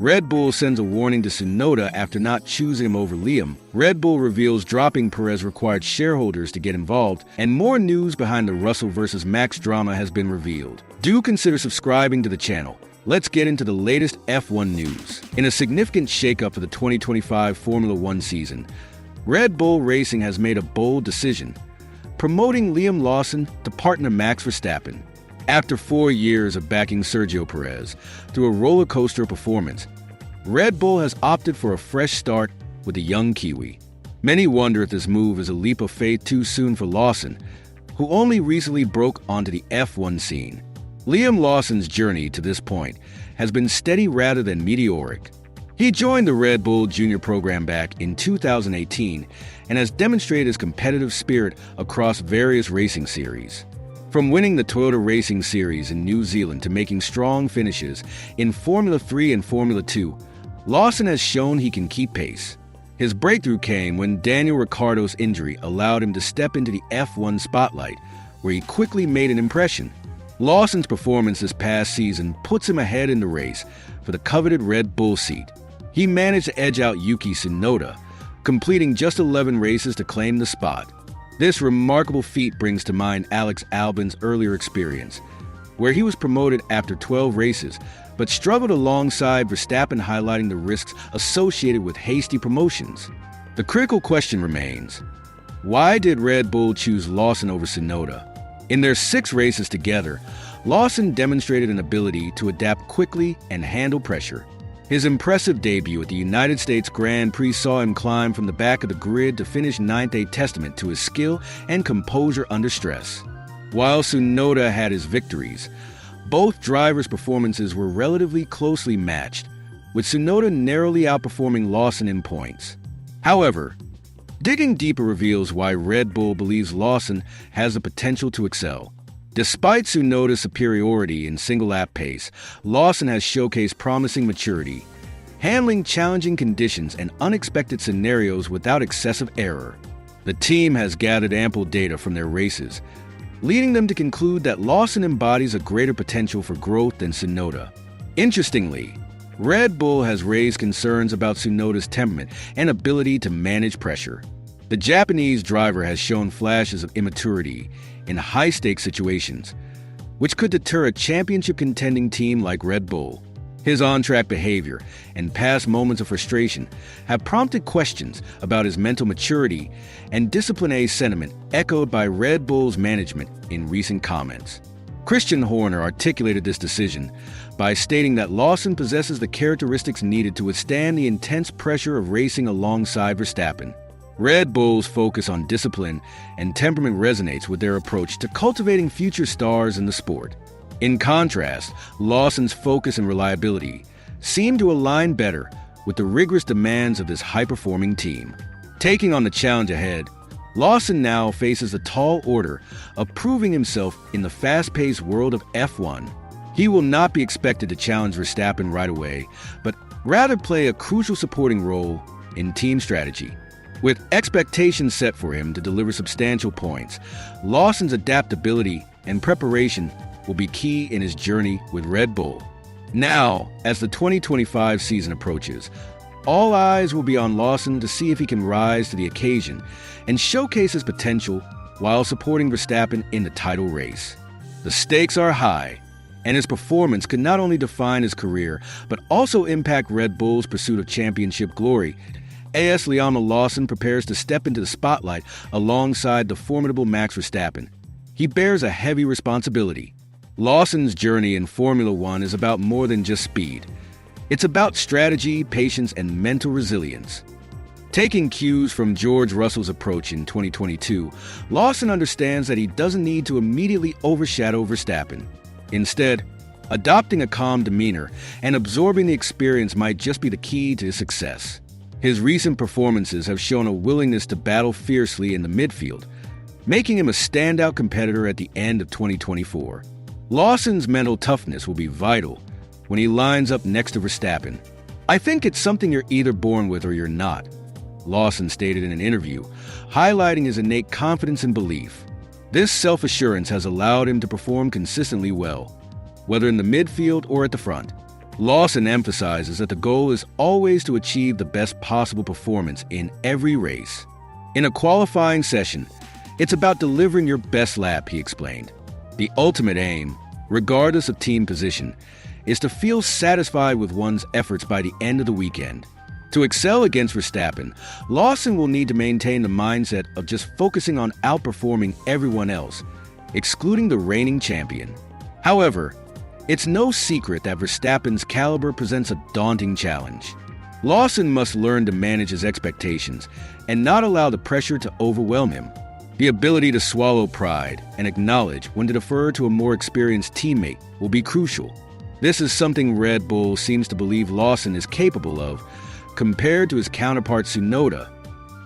Red Bull sends a warning to Tsunoda after not choosing him over Liam. Red Bull reveals dropping Perez required shareholders to get involved, and more news behind the Russell versus Max drama has been revealed. Do consider subscribing to the channel. Let's get into the latest F1 news. In a significant shakeup for the 2025 Formula One season, Red Bull Racing has made a bold decision, promoting Liam Lawson to partner Max Verstappen. After 4 years of backing Sergio Perez through a roller coaster performance, Red Bull has opted for a fresh start with the young Kiwi. Many wonder if this move is a leap of faith too soon for Lawson, who only recently broke onto the F1 scene. Liam Lawson's journey to this point has been steady rather than meteoric. He joined the Red Bull Junior program back in 2018 and has demonstrated his competitive spirit across various racing series. From winning the Toyota Racing Series in New Zealand to making strong finishes in Formula 3 and Formula 2, Lawson has shown he can keep pace. His breakthrough came when Daniel Ricciardo's injury allowed him to step into the F1 spotlight, where he quickly made an impression. Lawson's performance this past season puts him ahead in the race for the coveted Red Bull seat. He managed to edge out Yuki Tsunoda, completing just 11 races to claim the spot. This remarkable feat brings to mind Alex Albon's earlier experience, where he was promoted after 12 races, but struggled alongside Verstappen, highlighting the risks associated with hasty promotions. The critical question remains, why did Red Bull choose Lawson over Tsunoda? In their 6 races together, Lawson demonstrated an ability to adapt quickly and handle pressure. His impressive debut at the United States Grand Prix saw him climb from the back of the grid to finish 9th, a testament to his skill and composure under stress. While Tsunoda had his victories, both drivers' performances were relatively closely matched, with Tsunoda narrowly outperforming Lawson in points. However, digging deeper reveals why Red Bull believes Lawson has the potential to excel. Despite Tsunoda's superiority in single-lap pace, Lawson has showcased promising maturity, handling challenging conditions and unexpected scenarios without excessive error. The team has gathered ample data from their races, leading them to conclude that Lawson embodies a greater potential for growth than Tsunoda. Interestingly, Red Bull has raised concerns about Tsunoda's temperament and ability to manage pressure. The Japanese driver has shown flashes of immaturity in high-stakes situations, which could deter a championship-contending team like Red Bull. His on-track behavior and past moments of frustration have prompted questions about his mental maturity and disciplinary sentiment echoed by Red Bull's management in recent comments. Christian Horner articulated this decision by stating that Lawson possesses the characteristics needed to withstand the intense pressure of racing alongside Verstappen. Red Bull's focus on discipline and temperament resonates with their approach to cultivating future stars in the sport. In contrast, Lawson's focus and reliability seem to align better with the rigorous demands of this high-performing team. Taking on the challenge ahead, Lawson now faces the tall order of proving himself in the fast-paced world of F1. He will not be expected to challenge Verstappen right away, but rather play a crucial supporting role in team strategy. With expectations set for him to deliver substantial points, Lawson's adaptability and preparation will be key in his journey with Red Bull. Now, as the 2025 season approaches, all eyes will be on Lawson to see if he can rise to the occasion and showcase his potential while supporting Verstappen in the title race. The stakes are high, and his performance could not only define his career, but also impact Red Bull's pursuit of championship glory. AS Liam Lawson prepares to step into the spotlight alongside the formidable Max Verstappen. He bears a heavy responsibility. Lawson's journey in Formula One is about more than just speed. It's about strategy, patience, and mental resilience. Taking cues from George Russell's approach in 2022, Lawson understands that he doesn't need to immediately overshadow Verstappen. Instead, adopting a calm demeanor and absorbing the experience might just be the key to his success. His recent performances have shown a willingness to battle fiercely in the midfield, making him a standout competitor at the end of 2024. Lawson's mental toughness will be vital when he lines up next to Verstappen. "I think it's something you're either born with or you're not," Lawson stated in an interview, highlighting his innate confidence and belief. This self-assurance has allowed him to perform consistently well, whether in the midfield or at the front. Lawson emphasizes that the goal is always to achieve the best possible performance in every race. In a qualifying session, it's about delivering your best lap, he explained. The ultimate aim, regardless of team position, is to feel satisfied with one's efforts by the end of the weekend. To excel against Verstappen, Lawson will need to maintain the mindset of just focusing on outperforming everyone else, excluding the reigning champion. However, it's no secret that Verstappen's caliber presents a daunting challenge. Lawson must learn to manage his expectations and not allow the pressure to overwhelm him. The ability to swallow pride and acknowledge when to defer to a more experienced teammate will be crucial. This is something Red Bull seems to believe Lawson is capable of, compared to his counterpart Tsunoda,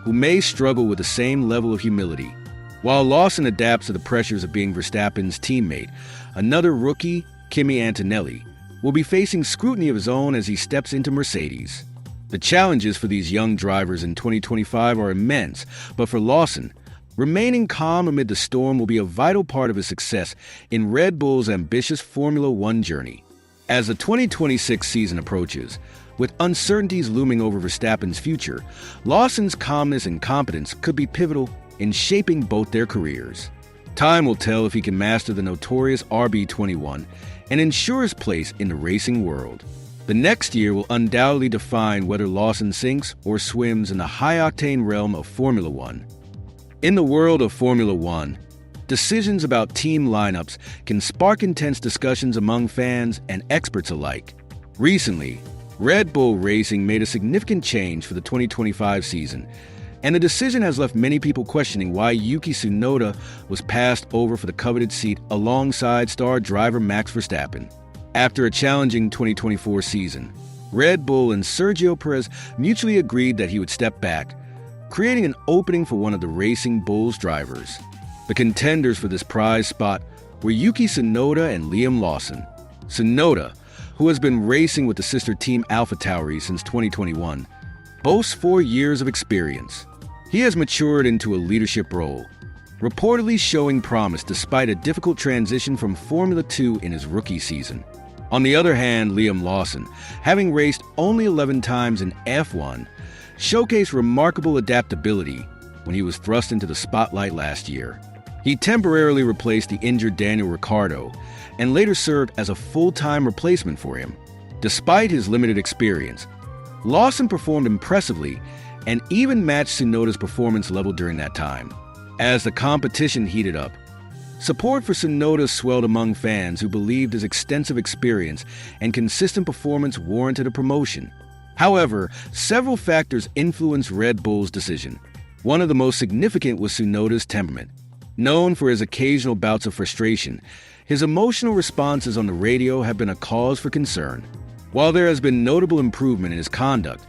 who may struggle with the same level of humility. While Lawson adapts to the pressures of being Verstappen's teammate, another rookie, Kimi Antonelli, will be facing scrutiny of his own as he steps into Mercedes. The challenges for these young drivers in 2025 are immense, but for Lawson, remaining calm amid the storm will be a vital part of his success in Red Bull's ambitious Formula One journey. As the 2026 season approaches, with uncertainties looming over Verstappen's future, Lawson's calmness and competence could be pivotal in shaping both their careers. Time will tell if he can master the notorious RB21 and ensure his place in the racing world. The next year will undoubtedly define whether Lawson sinks or swims in the high-octane realm of Formula One. In the world of Formula One, decisions about team lineups can spark intense discussions among fans and experts alike. Recently, Red Bull Racing made a significant change for the 2025 season, and the decision has left many people questioning why Yuki Tsunoda was passed over for the coveted seat alongside star driver Max Verstappen. After a challenging 2024 season, Red Bull and Sergio Perez mutually agreed that he would step back, creating an opening for one of the Racing Bulls drivers. The contenders for this prize spot were Yuki Tsunoda and Liam Lawson. Tsunoda, who has been racing with the sister team AlphaTauri since 2021, boasts 4 years of experience. He has matured into a leadership role, reportedly showing promise despite a difficult transition from Formula 2 in his rookie season. On the other hand, Liam Lawson, having raced only 11 times in F1, showcased remarkable adaptability when he was thrust into the spotlight last year. He temporarily replaced the injured Daniel Ricciardo and later served as a full-time replacement for him. Despite his limited experience, Lawson performed impressively and even matched Tsunoda's performance level during that time. As the competition heated up, support for Tsunoda swelled among fans who believed his extensive experience and consistent performance warranted a promotion. However, several factors influenced Red Bull's decision. One of the most significant was Tsunoda's temperament. Known for his occasional bouts of frustration, his emotional responses on the radio have been a cause for concern. While there has been notable improvement in his conduct,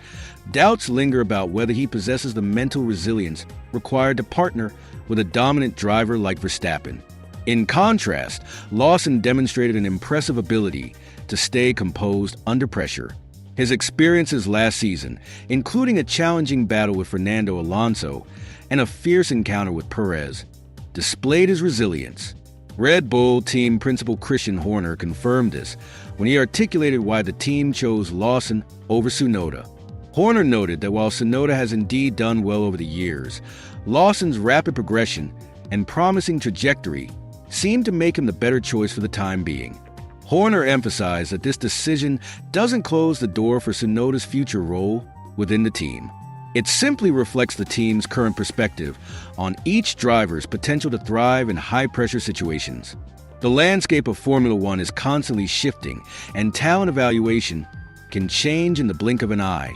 doubts linger about whether he possesses the mental resilience required to partner with a dominant driver like Verstappen. In contrast, Lawson demonstrated an impressive ability to stay composed under pressure. His experiences last season, including a challenging battle with Fernando Alonso and a fierce encounter with Perez, displayed his resilience. Red Bull team principal Christian Horner confirmed this when he articulated why the team chose Lawson over Tsunoda. Horner noted that while Tsunoda has indeed done well over the years, Lawson's rapid progression and promising trajectory seemed to make him the better choice for the time being. Horner emphasized that this decision doesn't close the door for Tsunoda's future role within the team. It simply reflects the team's current perspective on each driver's potential to thrive in high-pressure situations. The landscape of Formula One is constantly shifting, and talent evaluation can change in the blink of an eye.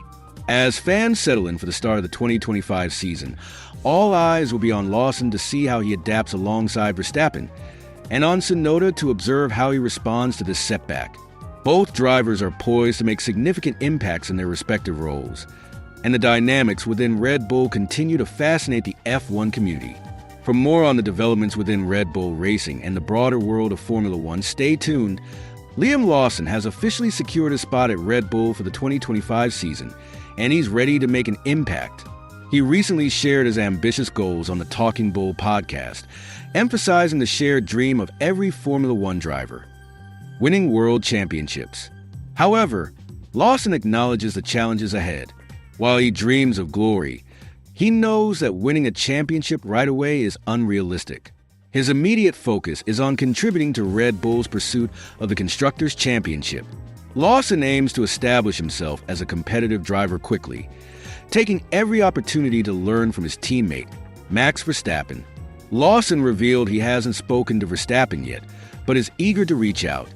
As fans settle in for the start of the 2025 season, all eyes will be on Lawson to see how he adapts alongside Verstappen, and on Tsunoda to observe how he responds to this setback. Both drivers are poised to make significant impacts in their respective roles, and the dynamics within Red Bull continue to fascinate the F1 community. For more on the developments within Red Bull Racing and the broader world of Formula One, stay tuned. Liam Lawson has officially secured a spot at Red Bull for the 2025 season, and he's ready to make an impact. He recently shared his ambitious goals on the Talking Bull podcast, emphasizing the shared dream of every Formula One driver: winning world championships. However, Lawson acknowledges the challenges ahead. While he dreams of glory, he knows that winning a championship right away is unrealistic. His immediate focus is on contributing to Red Bull's pursuit of the Constructors' Championship. Lawson aims to establish himself as a competitive driver quickly, taking every opportunity to learn from his teammate, Max Verstappen. Lawson revealed he hasn't spoken to Verstappen yet, but is eager to reach out.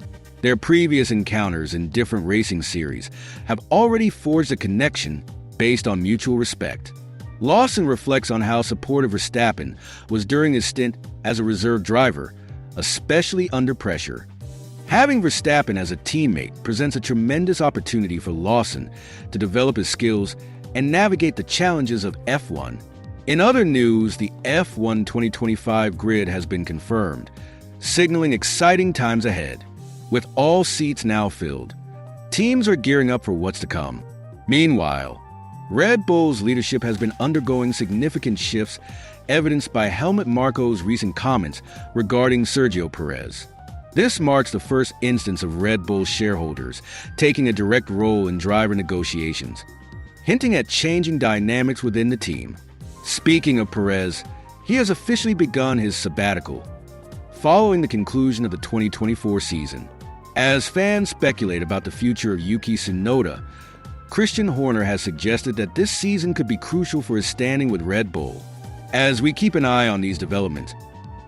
Their previous encounters in different racing series have already forged a connection based on mutual respect. Lawson reflects on how supportive Verstappen was during his stint as a reserve driver, especially under pressure. Having Verstappen as a teammate presents a tremendous opportunity for Lawson to develop his skills and navigate the challenges of F1. In other news, the F1 2025 grid has been confirmed, signaling exciting times ahead. With all seats now filled, teams are gearing up for what's to come. Meanwhile, Red Bull's leadership has been undergoing significant shifts, evidenced by Helmut Marko's recent comments regarding Sergio Perez. This marks the first instance of Red Bull shareholders taking a direct role in driver negotiations, hinting at changing dynamics within the team. Speaking of Perez, he has officially begun his sabbatical, following the conclusion of the 2024 season. As fans speculate about the future of Yuki Tsunoda, Christian Horner has suggested that this season could be crucial for his standing with Red Bull. As we keep an eye on these developments,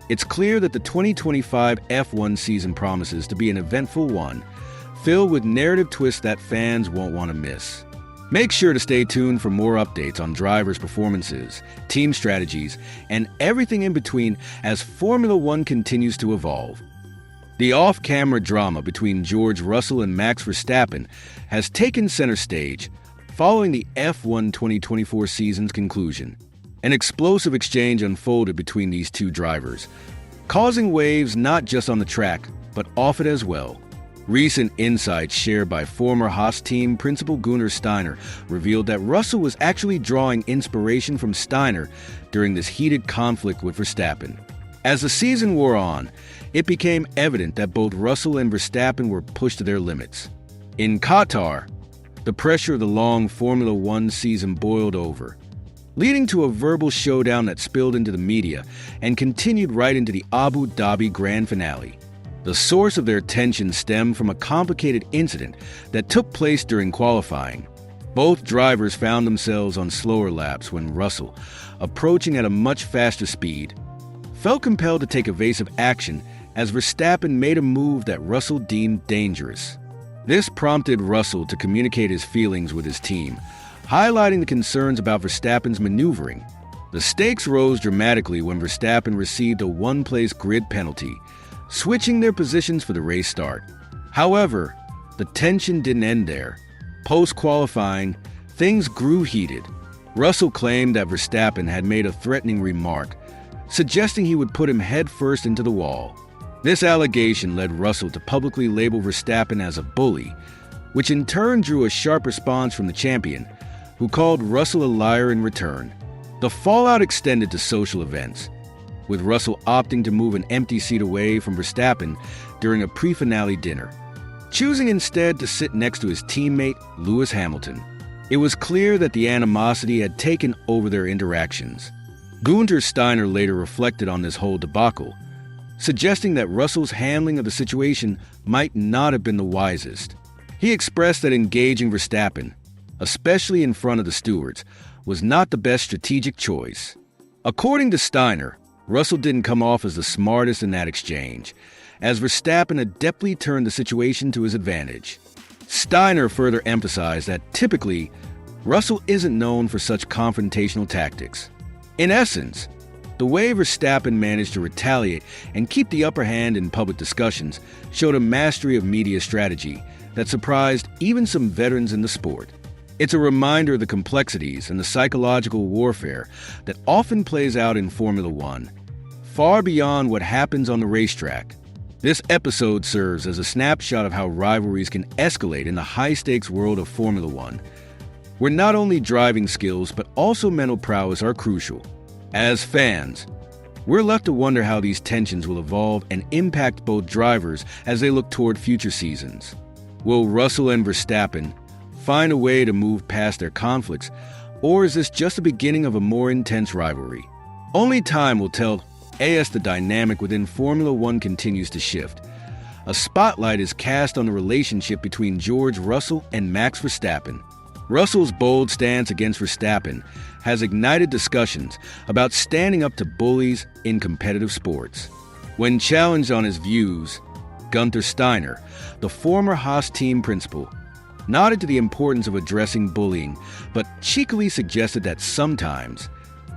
it's clear that the 2025 F1 season promises to be an eventful one, filled with narrative twists that fans won't want to miss. Make sure to stay tuned for more updates on drivers' performances, team strategies, and everything in between as Formula One continues to evolve. The off-camera drama between George Russell and Max Verstappen has taken center stage following the F1 2024 season's conclusion. An explosive exchange unfolded between these two drivers, causing waves not just on the track, but off it as well. Recent insights shared by former Haas team principal Gunnar Steiner revealed that Russell was actually drawing inspiration from Steiner during this heated conflict with Verstappen. As the season wore on, it became evident that both Russell and Verstappen were pushed to their limits. In Qatar, the pressure of the long Formula One season boiled over, leading to a verbal showdown that spilled into the media and continued right into the Abu Dhabi Grand Finale. The source of their tension stemmed from a complicated incident that took place during qualifying. Both drivers found themselves on slower laps when Russell, approaching at a much faster speed, felt compelled to take evasive action as Verstappen made a move that Russell deemed dangerous. This prompted Russell to communicate his feelings with his team, highlighting the concerns about Verstappen's maneuvering. The stakes rose dramatically when Verstappen received a one-place grid penalty, switching their positions for the race start. However, the tension didn't end there. Post-qualifying, things grew heated. Russell claimed that Verstappen had made a threatening remark, suggesting he would put him headfirst into the wall. This allegation led Russell to publicly label Verstappen as a bully, which in turn drew a sharp response from the champion, who called Russell a liar in return. The fallout extended to social events, with Russell opting to move an empty seat away from Verstappen during a pre-finale dinner, choosing instead to sit next to his teammate, Lewis Hamilton. It was clear that the animosity had taken over their interactions. Gunnar Steiner later reflected on this whole debacle, suggesting that Russell's handling of the situation might not have been the wisest. He expressed that engaging Verstappen, especially in front of the stewards, was not the best strategic choice. According to Steiner, Russell didn't come off as the smartest in that exchange, as Verstappen adeptly turned the situation to his advantage. Steiner further emphasized that typically, Russell isn't known for such confrontational tactics. In essence, the way Verstappen managed to retaliate and keep the upper hand in public discussions showed a mastery of media strategy that surprised even some veterans in the sport. It's a reminder of the complexities and the psychological warfare that often plays out in Formula One, far beyond what happens on the racetrack. This episode serves as a snapshot of how rivalries can escalate in the high-stakes world of Formula One, where not only driving skills but also mental prowess are crucial. As fans, we're left to wonder how these tensions will evolve and impact both drivers as they look toward future seasons. Will Russell and Verstappen find a way to move past their conflicts, or is this just the beginning of a more intense rivalry? Only time will tell, as the dynamic within Formula One continues to shift. A spotlight is cast on the relationship between George Russell and Max Verstappen. Russell's bold stance against Verstappen has ignited discussions about standing up to bullies in competitive sports. When challenged on his views, Gunther Steiner, the former Haas team principal, nodded to the importance of addressing bullying, but cheekily suggested that sometimes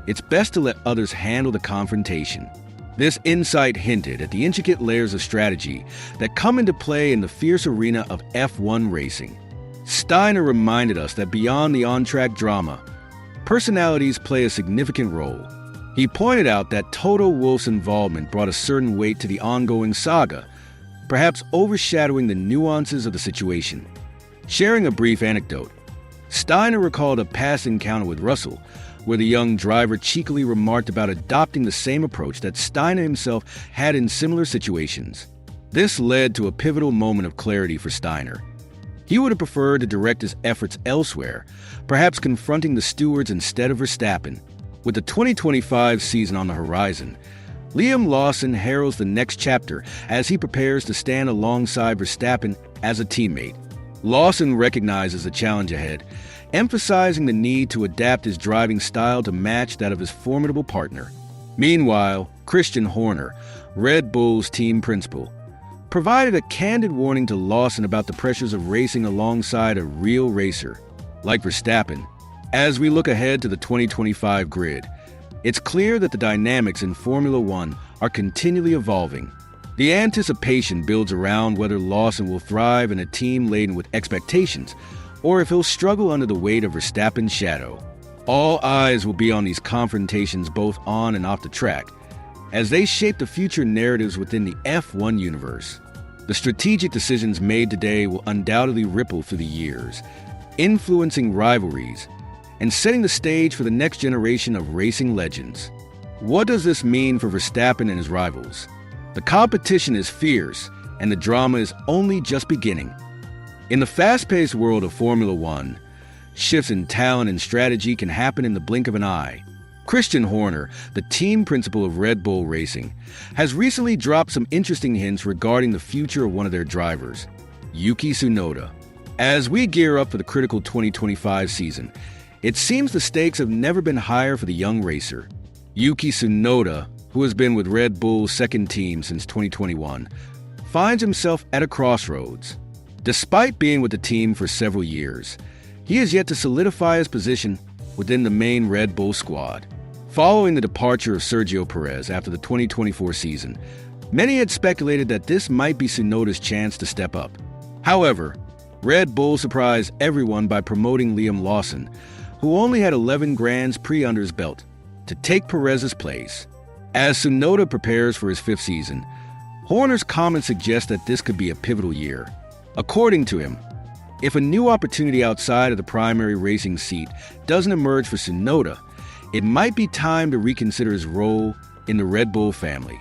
it's best to let others handle the confrontation. This insight hinted at the intricate layers of strategy that come into play in the fierce arena of F1 racing. Steiner reminded us that beyond the on-track drama, personalities play a significant role. He pointed out that Toto Wolff's involvement brought a certain weight to the ongoing saga, perhaps overshadowing the nuances of the situation. Sharing a brief anecdote, Steiner recalled a past encounter with Russell, where the young driver cheekily remarked about adopting the same approach that Steiner himself had in similar situations. This led to a pivotal moment of clarity for Steiner. He would have preferred to direct his efforts elsewhere, perhaps confronting the stewards instead of Verstappen. With the 2025 season on the horizon, Liam Lawson heralds the next chapter as he prepares to stand alongside Verstappen as a teammate. Lawson recognizes the challenge ahead, emphasizing the need to adapt his driving style to match that of his formidable partner. Meanwhile, Christian Horner, Red Bull's team principal, provided a candid warning to Lawson about the pressures of racing alongside a real racer like Verstappen. As we look ahead to the 2025 grid, it's clear that the dynamics in Formula One are continually evolving. The anticipation builds around whether Lawson will thrive in a team laden with expectations, or if he'll struggle under the weight of Verstappen's shadow. All eyes will be on these confrontations both on and off the track, as they shape the future narratives within the F1 universe. The strategic decisions made today will undoubtedly ripple through the years, influencing rivalries and setting the stage for the next generation of racing legends. What does this mean for Verstappen and his rivals? The competition is fierce, and the drama is only just beginning. In the fast-paced world of Formula One, shifts in talent and strategy can happen in the blink of an eye. Christian Horner, the team principal of Red Bull Racing, has recently dropped some interesting hints regarding the future of one of their drivers, Yuki Tsunoda. As we gear up for the critical 2025 season, it seems the stakes have never been higher for the young racer. Yuki Tsunoda, who has been with Red Bull's second team since 2021, finds himself at a crossroads. Despite being with the team for several years, he has yet to solidify his position within the main Red Bull squad. Following the departure of Sergio Perez after the 2024 season, many had speculated that this might be Tsunoda's chance to step up. However, Red Bull surprised everyone by promoting Liam Lawson, who only had 11 Grands Prix under his belt, to take Perez's place. As Tsunoda prepares for his fifth season, Horner's comments suggest that this could be a pivotal year. According to him, if a new opportunity outside of the primary racing seat doesn't emerge for Tsunoda, it might be time to reconsider his role in the Red Bull family.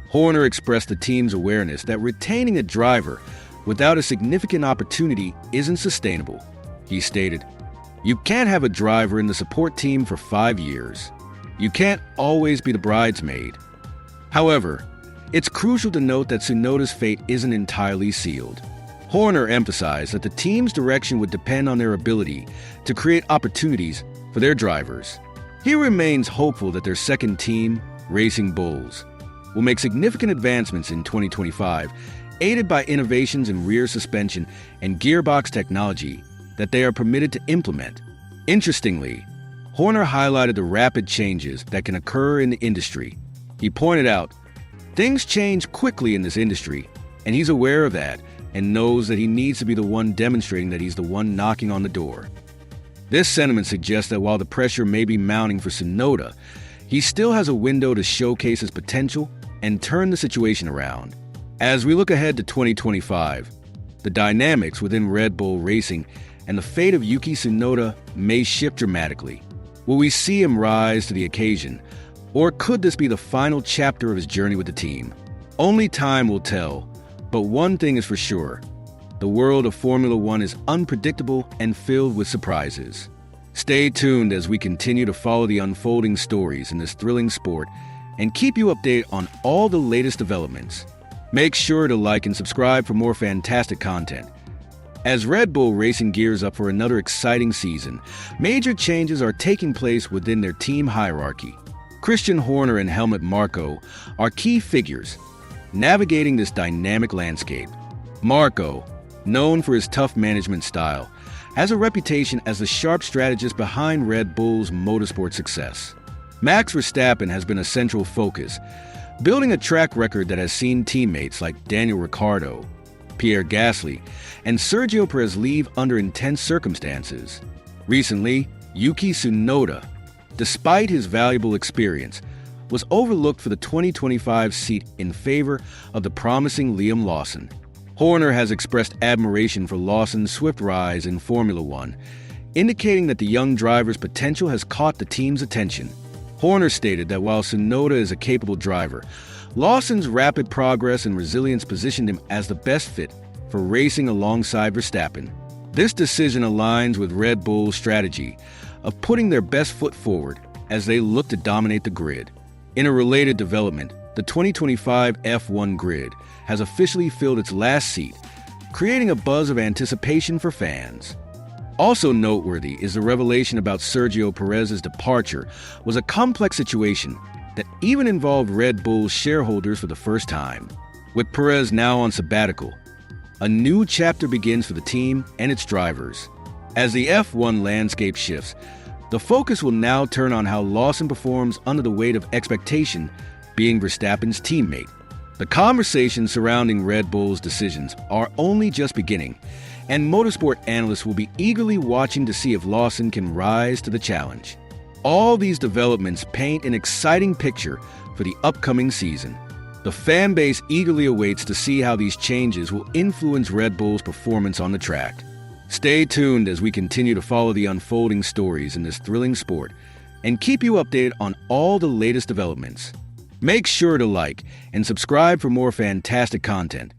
Horner expressed the team's awareness that retaining a driver without a significant opportunity isn't sustainable. He stated, "You can't have a driver in the support team for 5 years. You can't always be the bridesmaid." However, it's crucial to note that Tsunoda's fate isn't entirely sealed. Horner emphasized that the team's direction would depend on their ability to create opportunities for their drivers. He remains hopeful that their second team, Racing Bulls, will make significant advancements in 2025, aided by innovations in rear suspension and gearbox technology that they are permitted to implement. Interestingly, Horner highlighted the rapid changes that can occur in the industry. He pointed out, things change quickly in this industry, and he's aware of that and knows that he needs to be the one demonstrating that he's the one knocking on the door. This sentiment suggests that while the pressure may be mounting for Tsunoda, he still has a window to showcase his potential and turn the situation around. As we look ahead to 2025, the dynamics within Red Bull Racing and the fate of Yuki Tsunoda may shift dramatically. Will we see him rise to the occasion, or could this be the final chapter of his journey with the team? Only time will tell, but one thing is for sure. The world of Formula One is unpredictable and filled with surprises. Stay tuned as we continue to follow the unfolding stories in this thrilling sport and keep you updated on all the latest developments. Make sure to like and subscribe for more fantastic content. As Red Bull Racing gears up for another exciting season, major changes are taking place within their team hierarchy. Christian Horner and Helmut Marko are key figures navigating this dynamic landscape. Marko, known for his tough management style, has a reputation as the sharp strategist behind Red Bull's motorsport success. Max Verstappen has been a central focus, building a track record that has seen teammates like Daniel Ricciardo, Pierre Gasly, and Sergio Perez leave under intense circumstances. Recently, Yuki Tsunoda, despite his valuable experience, was overlooked for the 2025 seat in favor of the promising Liam Lawson. Horner has expressed admiration for Lawson's swift rise in Formula One, indicating that the young driver's potential has caught the team's attention. Horner stated that while Tsunoda is a capable driver, Lawson's rapid progress and resilience positioned him as the best fit for racing alongside Verstappen. This decision aligns with Red Bull's strategy of putting their best foot forward as they look to dominate the grid. In a related development, the 2025 F1 grid has officially filled its last seat, creating a buzz of anticipation for fans. Also noteworthy is the revelation about Sergio Perez's departure was a complex situation that even involved Red Bull's shareholders for the first time. With Perez now on sabbatical, a new chapter begins for the team and its drivers. As the F1 landscape shifts, the focus will now turn on how Lawson performs under the weight of expectation, being Verstappen's teammate. The conversations surrounding Red Bull's decisions are only just beginning, and motorsport analysts will be eagerly watching to see if Lawson can rise to the challenge. All these developments paint an exciting picture for the upcoming season. The fan base eagerly awaits to see how these changes will influence Red Bull's performance on the track. Stay tuned as we continue to follow the unfolding stories in this thrilling sport and keep you updated on all the latest developments. Make sure to like and subscribe for more fantastic content.